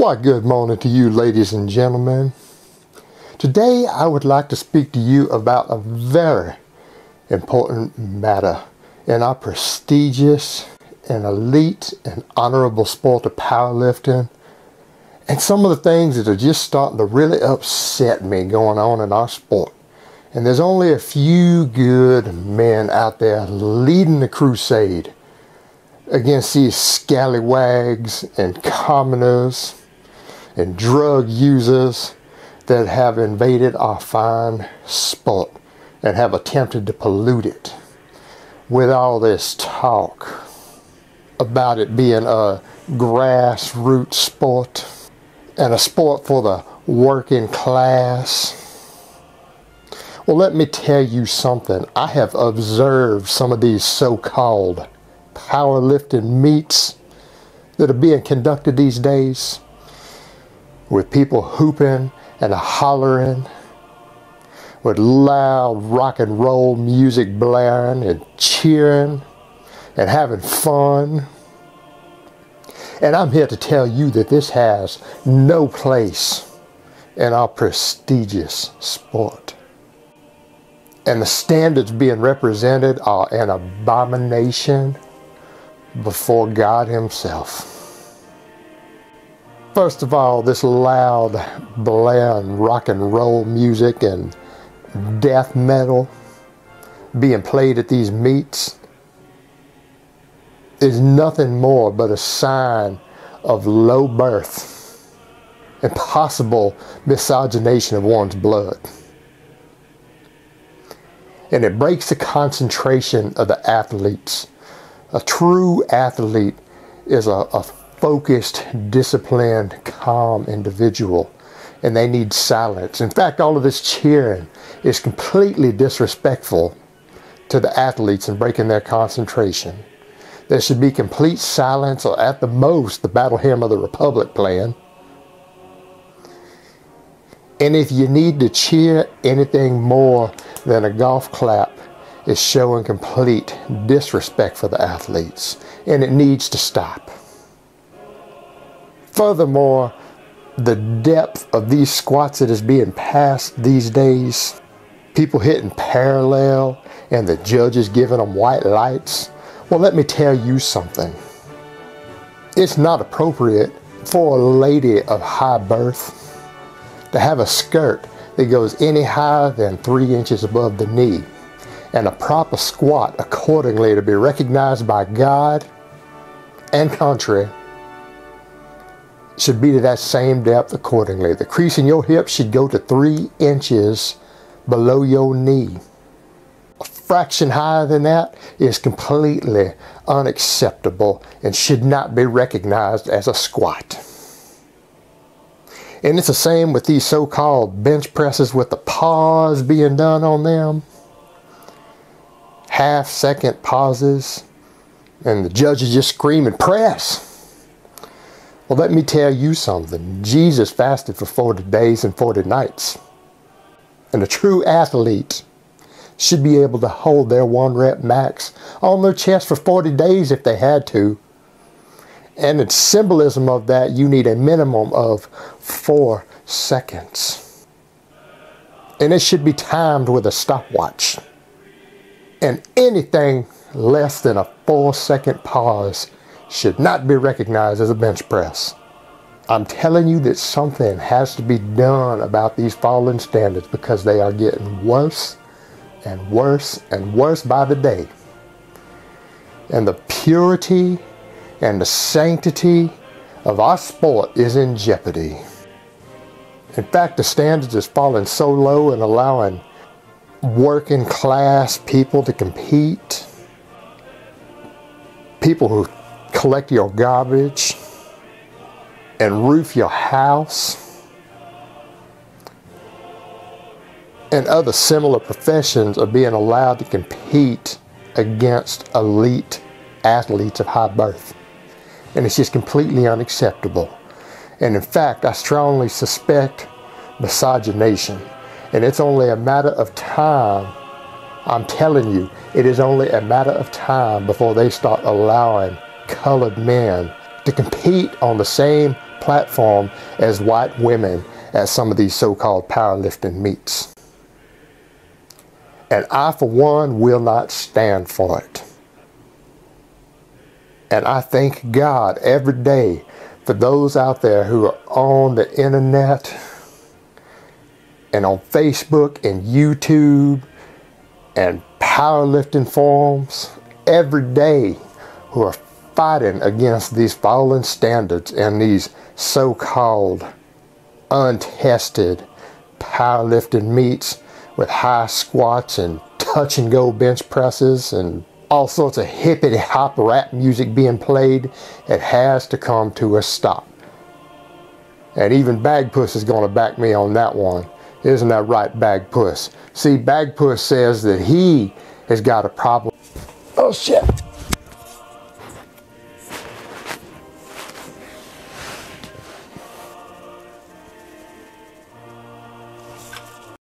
Why, good morning to you, ladies and gentlemen. Today I would like to speak to you about a very important matter in our prestigious and elite and honorable sport of powerlifting, and some of the things that are just starting to really upset me going on in our sport. And there's only a few good men out there leading the crusade against these scallywags and commoners and drug users that have invaded our fine sport and have attempted to pollute it with all this talk about it being a grassroots sport and a sport for the working class. Well, let me tell you something. I have observed some of these so-called powerlifting meets that are being conducted these days, with people hooping and hollering, with loud rock and roll music blaring and cheering and having fun. And I'm here to tell you that this has no place in our prestigious sport. And the standards being represented are an abomination before God Himself. First of all, this loud, blaring rock and roll music and death metal being played at these meets is nothing more but a sign of low birth and possible miscegenation of one's blood. And it breaks the concentration of the athletes. A true athlete is a focused, disciplined, calm individual, and they need silence. In fact, all of this cheering is completely disrespectful to the athletes and breaking their concentration. There should be complete silence, or at the most, the battle hymn of the Republic playing. And if you need to cheer anything more than a golf clap, is showing complete disrespect for the athletes, and it needs to stop. Furthermore, the depth of these squats that is being passed these days, people hitting parallel and the judges giving them white lights. Well, let me tell you something. It's not appropriate for a lady of high birth to have a skirt that goes any higher than 3 inches above the knee, and a proper squat accordingly to be recognized by God and country should be to that same depth accordingly. The crease in your hip should go to 3 inches below your knee. A fraction higher than that is completely unacceptable and should not be recognized as a squat. And it's the same with these so-called bench presses with the pause being done on them. Half-second pauses, and the judge is just screaming, "Press!" Well, let me tell you something. Jesus fasted for 40 days and 40 nights. And a true athlete should be able to hold their 1 rep max on their chest for 40 days if they had to. And in symbolism of that, you need a minimum of 4 seconds. And it should be timed with a stopwatch. And anything less than a 4-second pause should not be recognized as a bench press. I'm telling you that something has to be done about these fallen standards, because they are getting worse and worse and worse by the day. And the purity and the sanctity of our sport is in jeopardy. In fact, the standards is falling so low and allowing working class people to compete, people who collect your garbage and roof your house, and other similar professions are being allowed to compete against elite athletes of high birth. And it's just completely unacceptable. And in fact, I strongly suspect miscegenation. And it's only a matter of time. I'm telling you, it is only a matter of time before they start allowing colored men to compete on the same platform as white women at some of these so-called powerlifting meets. And I, for one, will not stand for it. And I thank God every day for those out there who are on the internet and on Facebook and YouTube and powerlifting forums every day who are fighting against these fallen standards and these so-called untested powerlifting meets with high squats and touch and go bench presses and all sorts of hippity hop rap music being played. It has to come to a stop. And even Bagpuss is going to back me on that one. Isn't that right, Bagpuss? See, Bagpuss says that he has got a problem. Oh shit.